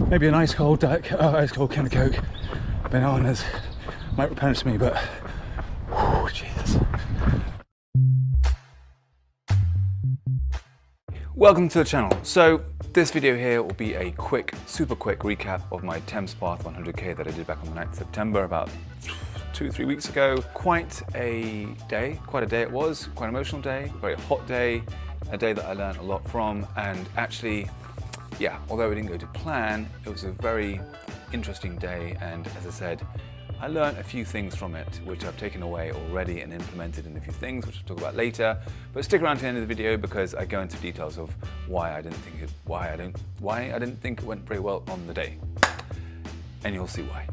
maybe an ice cold ice cold can of Coke, bananas might replenish me, but whew, Jesus. Welcome to the channel. So this video here will be a super quick recap of my Thames Path 100k that I did back on the 9th of September, about 2-3 weeks ago. Quite a day it was, quite an emotional day, very hot day, a day that I learned a lot from, and actually, yeah, although it didn't go to plan, it was a very interesting day, and as I said, I learned a few things from it, which I've taken away already and implemented in a few things, which I'll talk about later. But stick around to the end of the video because I go into details of why I didn't think it went very well on the day, and you'll see why.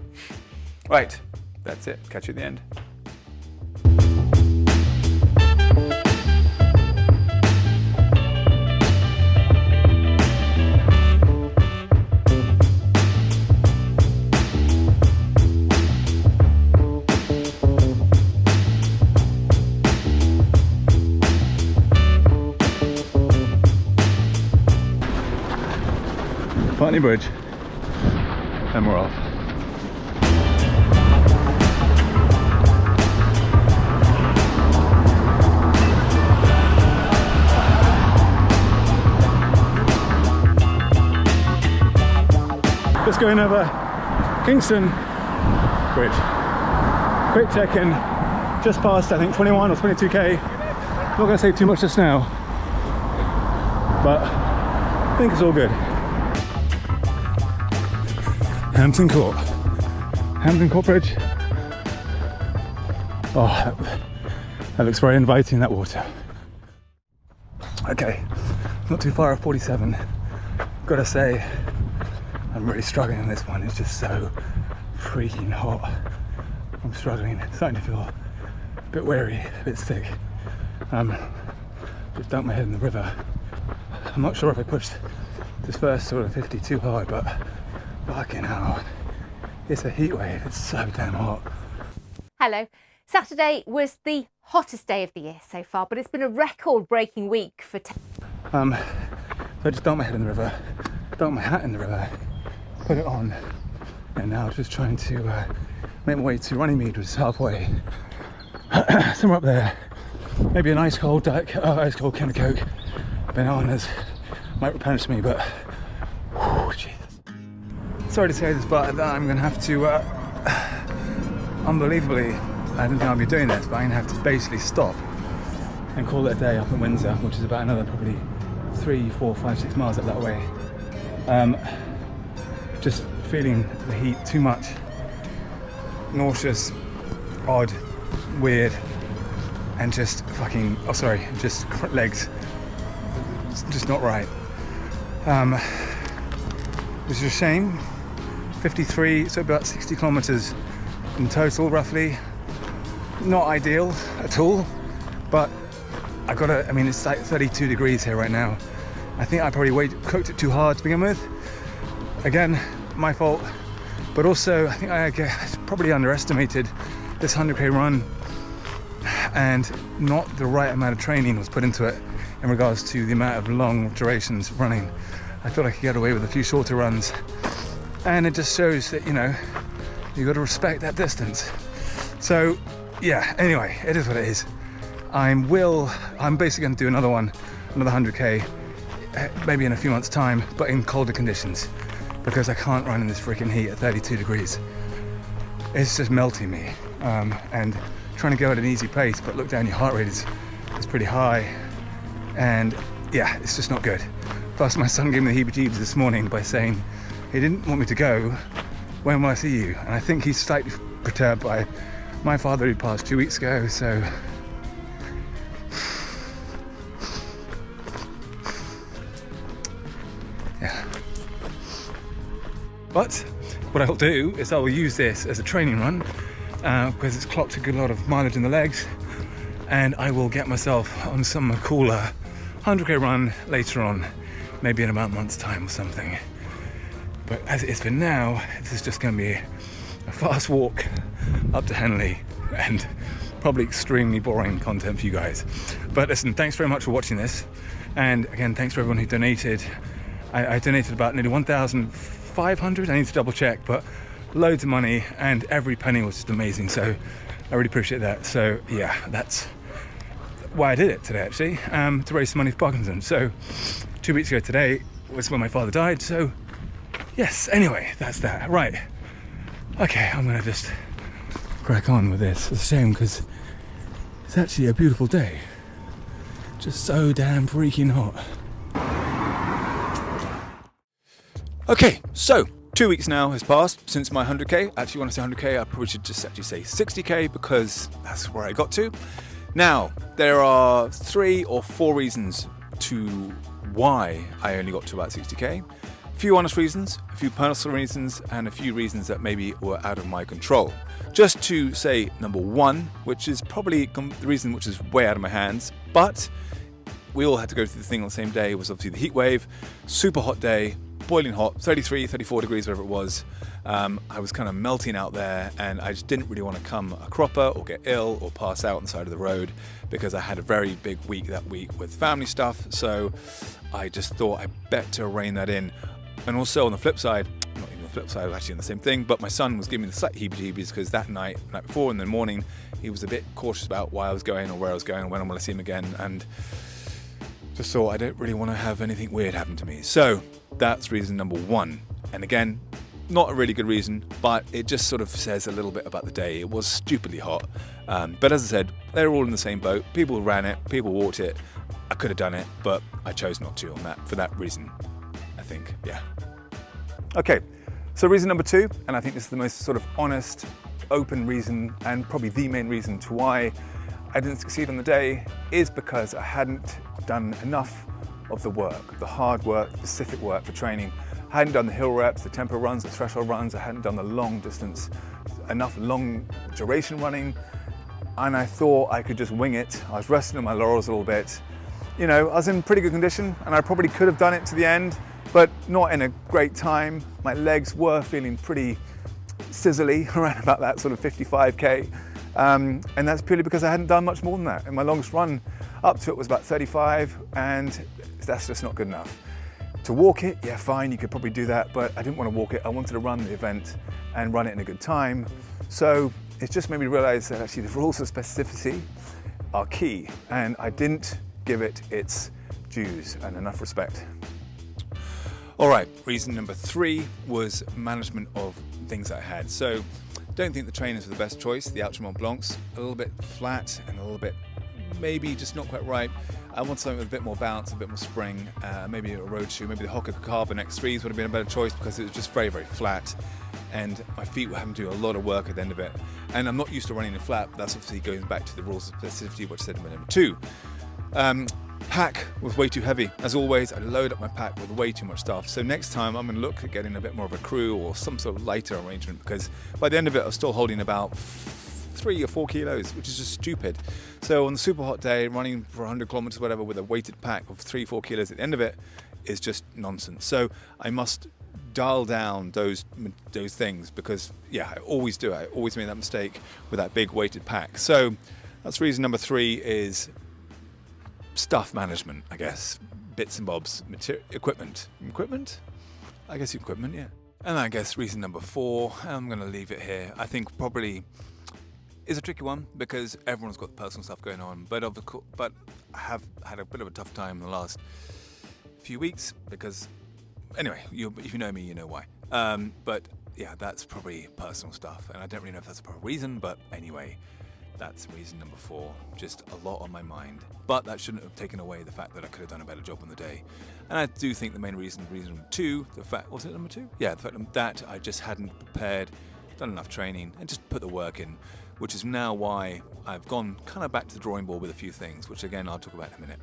Right, that's it. Catch you at the end. Putney Bridge, and we're off. Just going over Kingston Bridge. Quick check-in, just past I think 21 or 22k. Not going to say too much just now, but I think it's all good. Hampton Court Bridge. Oh, that looks very inviting, that water. Okay, not too far off 47. Gotta say, I'm really struggling on this one. It's just so freaking hot. I'm struggling, starting to feel a bit weary, a bit sick. Just dumped my head in the river. I'm not sure if I pushed this first sort of 50 too hard, but fucking hell, it's a heat wave, it's so damn hot. Hello. Saturday was the hottest day of the year so far, but it's been a record-breaking week for So I just dumped my head in the river, dumped my hat in the river, put it on, and now just trying to make my way to Runnymede, which is halfway. Somewhere up there, maybe an ice cold can of Coke, bananas might replenish me, but whew, Jesus. Sorry to say this, but I'm going to have to, unbelievably, I didn't think I'd be doing this, but I'm going to have to basically stop and call it a day up in Windsor, which is about another probably 3, 4, 5, 6 miles up that way. Just feeling the heat too much, nauseous, odd, weird, and just fucking, just legs, just not right. Which is a shame. 53, so about 60 kilometers in total, roughly. Not ideal at all, but I mean, it's like 32 degrees here right now. I think I probably cooked it too hard to begin with. Again, my fault, but also I think I probably underestimated this 100k run, and not the right amount of training was put into it in regards to the amount of long durations running. I thought I could get away with a few shorter runs, and it just shows that, you know, you got to respect that distance. So yeah, anyway, it is what it is. I'm basically going to do another 100k, maybe in a few months' time, but in colder conditions, because I can't run in this freaking heat at 32 degrees. It's just melting me, and trying to go at an easy pace, but look down, your heart rate is pretty high, and yeah, it's just not good. Plus, my son gave me the heebie-jeebies this morning by saying he didn't want me to go. When will I see you? And I think he's slightly perturbed by my father who passed 2 weeks ago, so yeah. But what I'll do is I will use this as a training run, because it's clocked a good lot of mileage in the legs, and I will get myself on some cooler 100k run later on, maybe in about a month's time or something. But as it is for now, this is just going to be a fast walk up to Henley, and probably extremely boring content for you guys. But listen, thanks very much for watching this, and again, thanks for everyone who donated. I donated about nearly 1,000 500. I need to double check, but loads of money, and every penny was just amazing. So I really appreciate that. So yeah, that's why I did it today, actually, to raise some money for Parkinson's. So 2 weeks ago today was when my father died. So yes, anyway, that's that. Right. Okay, I'm gonna just crack on with this. It's a shame because it's actually a beautiful day. Just so damn freaking hot. Okay, so 2 weeks now has passed since my 100k. Actually, when I say 100k, I probably should just actually say 60k because that's where I got to. Now, there are 3 or 4 reasons to why I only got to about 60k. A few honest reasons, a few personal reasons, and a few reasons that maybe were out of my control. Just to say number 1, which is probably the reason which is way out of my hands, but we all had to go through the thing on the same day, was obviously the heat wave, super hot day, boiling hot, 33, 34 degrees, whatever it was. I was kind of melting out there, and I just didn't really want to come a cropper or get ill or pass out on the side of the road because I had a very big week that week with family stuff. So I just thought I better rein that in. And also on the flip side, not even the flip side, actually on the same thing, but my son was giving me the slight heebie-jeebies because that night before in the morning, he was a bit cautious about why I was going or where I was going or when I'm going to see him again, and just thought I don't really want to have anything weird happen to me. So that's reason number 1. And again, not a really good reason, but it just sort of says a little bit about the day. It was stupidly hot. But as I said, they're all in the same boat. People ran it, people walked it. I could have done it, but I chose not to for that reason, I think, yeah. Okay, so reason number 2, and I think this is the most sort of honest, open reason, and probably the main reason to why I didn't succeed on the day, is because I hadn't done enough of the work, the hard work, specific work for training. I hadn't done the hill reps, the tempo runs, the threshold runs. I hadn't done the long distance, enough long duration running, and I thought I could just wing it. I was resting on my laurels a little bit. You know, I was in pretty good condition, and I probably could have done it to the end, but not in a great time. My legs were feeling pretty sizzly around about that sort of 55k. And that's purely because I hadn't done much more than that. And my longest run up to it was about 35, and that's just not good enough. To walk it, yeah, fine, you could probably do that, but I didn't want to walk it. I wanted to run the event and run it in a good time. So it just made me realize that actually the rules of specificity are key, and I didn't give it its dues and enough respect. All right, reason number 3 was management of things that I had. So don't think the trainers were the best choice. The Ultra Mont Blancs, a little bit flat and a little bit maybe just not quite right. I want something with a bit more bounce, a bit more spring, maybe a road shoe, maybe the Hoka Carbon X3s would have been a better choice because it was just very, very flat, and my feet were having to do a lot of work at the end of it. And I'm not used to running in flat, but that's obviously going back to the rules of specificity, which I said in number 2. Pack was way too heavy. As always, I load up my pack with way too much stuff. So next time I'm going to look at getting a bit more of a crew or some sort of lighter arrangement, because by the end of it I was still holding about 3 or 4 kilos, which is just stupid. So on the super hot day, running for 100 kilometers, whatever, with a weighted pack of 3-4 kilos at the end of it is just nonsense. So I must dial down those things because, yeah, I always do. I always make that mistake with that big weighted pack. So that's reason number 3 is stuff management, I guess. Bits and bobs, equipment. I guess equipment, yeah. And I guess reason number 4, I'm going to leave it here. I think probably is a tricky one because everyone's got personal stuff going on, but I have had a bit of a tough time in the last few weeks because, anyway, if you know me, you know why. But yeah, that's probably personal stuff, and I don't really know if that's a proper reason, but anyway, that's reason number 4. Just a lot on my mind, but that shouldn't have taken away the fact that I could have done a better job on the day. And I do think the main reason number 2, the fact, was it number 2? Yeah, the fact that I just hadn't prepared, done enough training, and just put the work in, which is now why I've gone kind of back to the drawing board with a few things, which again I'll talk about in a minute.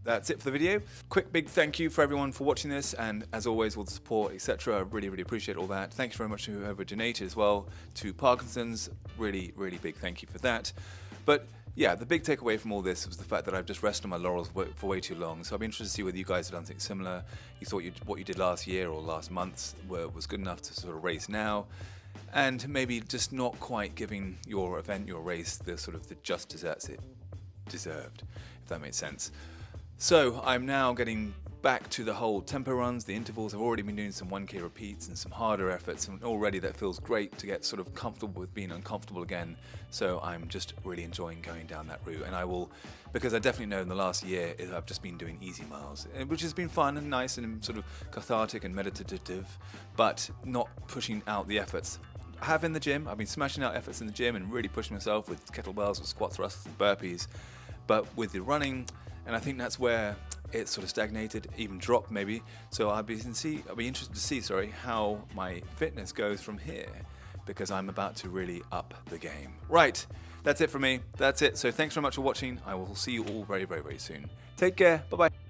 That's it for the video. Quick big thank you for everyone for watching this, and as always all the support, etc. I really appreciate all that. Thanks very much to whoever donated as well to Parkinson's. Really big thank you for that. But yeah, the big takeaway from all this was the fact that I've just rested on my laurels for way too long. So I'd be interested to see whether you guys have done something similar. You thought what you did last year or last month was good enough to sort of race now, and maybe just not quite giving your event, your race, the sort of the just desserts it deserved, if that makes sense. So I'm now getting back to the whole tempo runs, the intervals. I've already been doing some 1K repeats and some harder efforts, and already that feels great to get sort of comfortable with being uncomfortable again. So I'm just really enjoying going down that route, and I will, because I definitely know in the last year I've just been doing easy miles, which has been fun and nice and sort of cathartic and meditative, but not pushing out the efforts I have in the gym. I've been smashing out efforts in the gym and really pushing myself with kettlebells, with squat thrusts and burpees, but with the running, and I think that's where it sort of stagnated, even dropped maybe. So I'll be interested to see, how my fitness goes from here, because I'm about to really up the game. Right, that's it from me. That's it. So thanks very much for watching. I will see you all very, very, very soon. Take care. Bye-bye.